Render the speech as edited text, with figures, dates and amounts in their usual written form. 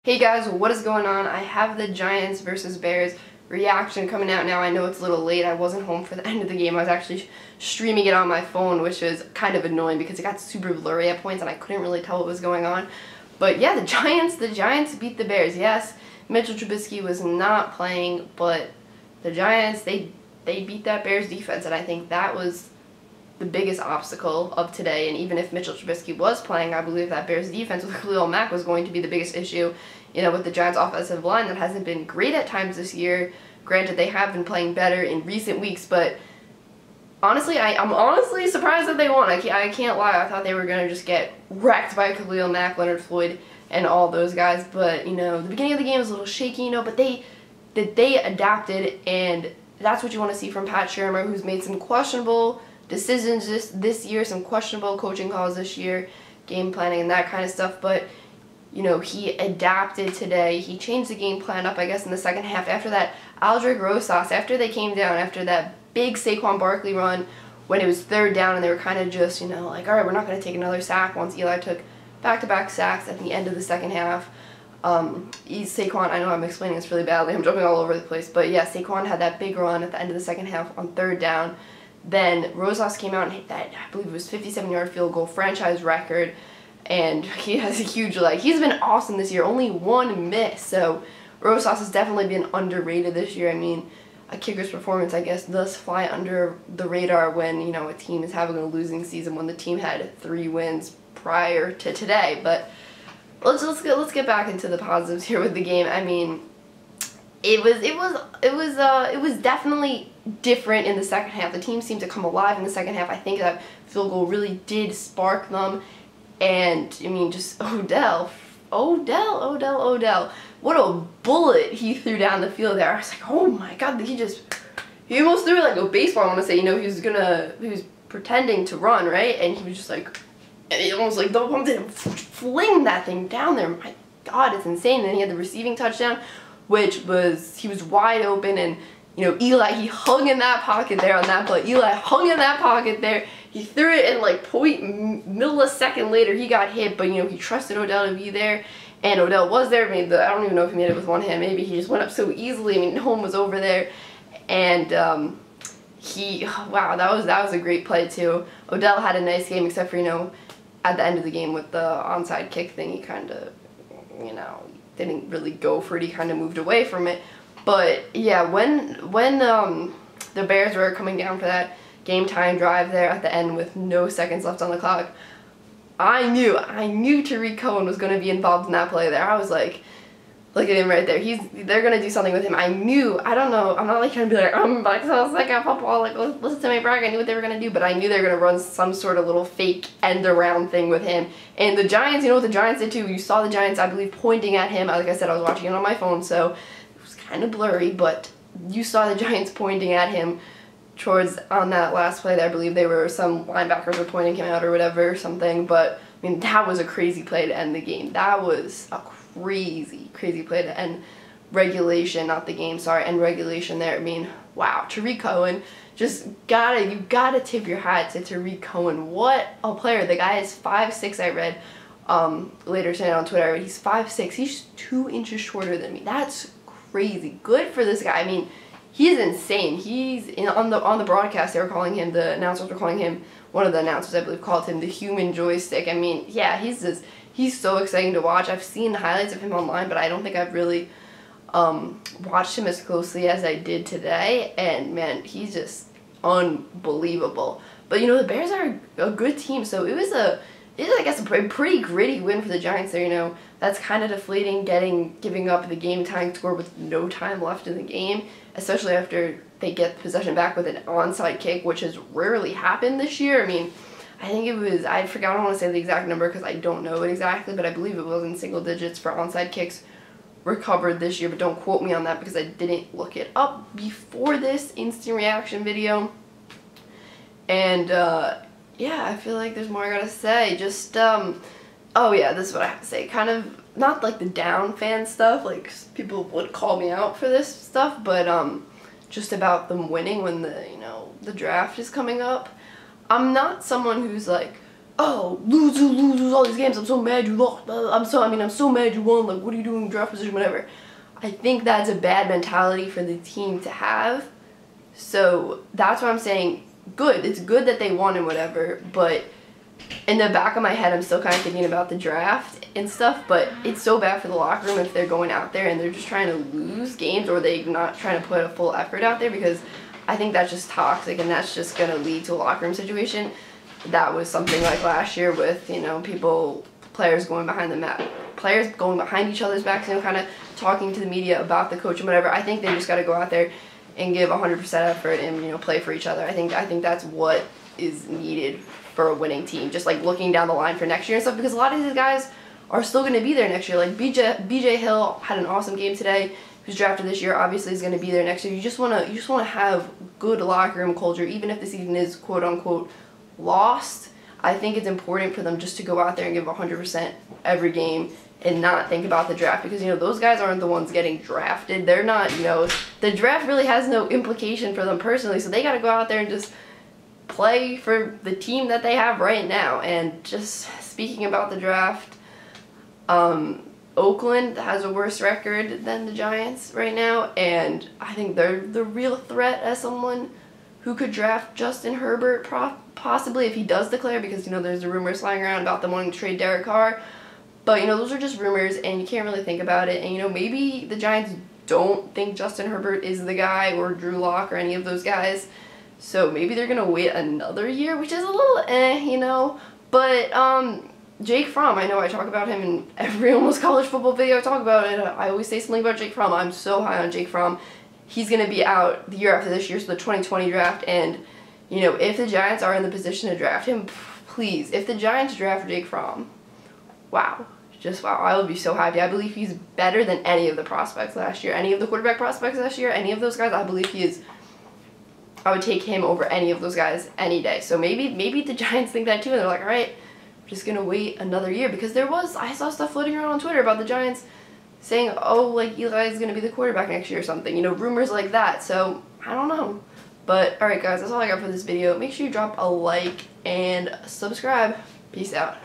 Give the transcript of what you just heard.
Hey guys, what is going on? I have the Giants versus Bears reaction coming out now. I know it's a little late. I wasn't home for the end of the game. I was actually streaming it on my phone, which is kind of annoying because it got super blurry at points and I couldn't really tell what was going on. But yeah, the Giants beat the Bears. Yes, Mitchell Trubisky was not playing, but the Giants, they beat that Bears defense, and I think that was the biggest obstacle of today. And even if Mitchell Trubisky was playing, I believe that Bears defense with Khalil Mack was going to be the biggest issue, with the Giants offensive line that hasn't been great at times this year. Granted, they have been playing better in recent weeks, but honestly, I'm honestly surprised that they won. I can't lie. I thought they were going to just get wrecked by Khalil Mack, Leonard Floyd, and all those guys. But, the beginning of the game was a little shaky, but they adapted, and that's what you want to see from Pat Shurmur, who's made some questionable decisions this year, some questionable coaching calls this year, game planning and that kind of stuff. But he adapted today. He changed the game plan up, I guess, in the second half after that Aldrick Rosas, after they came down, after that big Saquon Barkley run when it was third down and they were kind of just, like, all right, we're not going to take another sack once Eli took back-to-back sacks at the end of the second half. Saquon, I know I'm explaining this really badly. I'm jumping all over the place. But yeah, Saquon had that big run at the end of the second half on third down. Then Rosas came out and hit that, I believe it was 57-yard field goal, franchise record. And he has a huge leg. He's been awesome this year, only one miss. So Rosas has definitely been underrated this year. I mean, a kicker's performance, I guess, does fly under the radar when, a team is having a losing season, when the team had 3 wins prior to today. But let's get back into the positives here with the game. I mean, it was definitely different in the second half. The team seemed to come alive in the second half. I think that field goal really did spark them. And, I mean, just Odell. What a bullet he threw down the field there. I was like, oh my god, he almost threw it like a baseball, I want to say. He was pretending to run, right? And he was just like, and he almost like double pumped it and fling that thing down there. My god, it's insane. And then he had the receiving touchdown, he was wide open, and Eli, he hung in that pocket there on that play. Eli hung in that pocket there. He threw it, and like millisecond later he got hit, but he trusted Odell to be there, and Odell was there. I mean, I don't even know if he made it with one hand. Maybe he just went up so easily. I mean, no one was over there, and wow, that was a great play too. Odell had a nice game, except for at the end of the game with the onside kick thing, he kind of didn't really go for it. He kind of moved away from it. But yeah, when the Bears were coming down for that game time drive there at the end with no seconds left on the clock, I knew Tariq Cohen was going to be involved in that play there. I was like, look at him right there. They're going to do something with him. I don't know. I'm not like trying to be like, I'm back to the second football. Like, listen to my brag. I knew what they were going to do, but I knew they were going to run some sort of little fake end around thing with him. And the Giants, what the Giants did too. You saw the Giants, I believe, pointing at him. Like I said, I was watching it on my phone, so it was kind of blurry, but you saw the Giants pointing at him on that last play there. I believe some linebackers were pointing him out or whatever, something. But I mean, that was a crazy play to end the game. That was a crazy play to end regulation, not the game, sorry, end regulation there. I mean, wow, Tariq Cohen, you gotta tip your hat to Tariq Cohen. What a player. The guy is 5'6", I read later today on Twitter. He's 5'6", he's 2 inches shorter than me. That's crazy. Good for this guy. I mean, he's insane. On the broadcast, they were calling him, the announcers were calling him, one of the announcers, I believe, called him the human joystick. I mean, yeah, he's so exciting to watch. I've seen highlights of him online, but I don't think I've really watched him as closely as I did today. And man, he's just unbelievable. But the Bears are a good team, so it was I guess a pretty gritty win for the Giants there. That's kind of deflating, giving up the game-tying score with no time left in the game, especially after they get possession back with an onside kick, which has rarely happened this year. I mean, I think it was, I don't want to say the exact number because I don't know it exactly, but I believe it was in single digits for onside kicks recovered this year, but don't quote me on that because I didn't look it up before this instant reaction video. And yeah, I feel like there's more I gotta say. Just oh yeah, this is what I have to say. Kind of not like the down fan stuff, like people would call me out for this stuff, but just about them winning when the draft is coming up. I'm not someone who's like oh, lose all these games. I'm so mad you lost. I'm so mad you won. Like, what are you doing in draft position, whatever. I think that's a bad mentality for the team to have. So that's why I'm saying good. It's good that they won and whatever, but in the back of my head, I'm still kind of thinking about the draft and stuff, but it's so bad for the locker room if they're going out there and they're just trying to lose games or they're not trying to put a full effort out there, because I think that's just toxic and that's just going to lead to a locker room situation. That was something like last year with, you know, players going behind each other's backs, you know, kind of talking to the media about the coach and whatever. I think they just got to go out there and give 100% effort and, you know, play for each other. I think that's what is needed for a winning team. Just like looking down the line for next year and stuff, because a lot of these guys are still going to be there next year. Like BJ Hill had an awesome game today. Who's drafted this year, obviously is going to be there next year. You just want to have good locker room culture, even if the season is quote unquote lost. I think it's important for them just to go out there and give 100% every game and not think about the draft, because, you know, those guys aren't the ones getting drafted. They're not, you know, the draft really has no implication for them personally, so they got to go out there and just play for the team that they have right now. And just speaking about the draft, Oakland has a worse record than the Giants right now, and I think they're the real threat as someone who could draft Justin Herbert possibly if he does declare, because, you know, there's the rumors flying around about them wanting to trade Derek Carr. But, you know, those are just rumors and you can't really think about it. And, you know, maybe the Giants don't think Justin Herbert is the guy, or Drew Lock or any of those guys. So maybe they're going to wait another year, which is a little you know. But Jake Fromm, I know I talk about him in every almost college football video I talk about it. I always say something about Jake Fromm. I'm so high on Jake Fromm. He's going to be out the year after this year, so the 2020 draft. And, you know, if the Giants are in the position to draft him, please, if the Giants draft Jake Fromm, wow. Just wow, I would be so happy. I believe he's better than any of the prospects last year. Any of the quarterback prospects last year, any of those guys, I believe he is. I would take him over any of those guys any day. So maybe the Giants think that too, and they're like, all right, we're just going to wait another year. Because I saw stuff floating around on Twitter about the Giants saying, oh, like, Eli is going to be the quarterback next year or something. You know, rumors like that. So, I don't know. But, all right, guys, that's all I got for this video. Make sure you drop a like and subscribe. Peace out.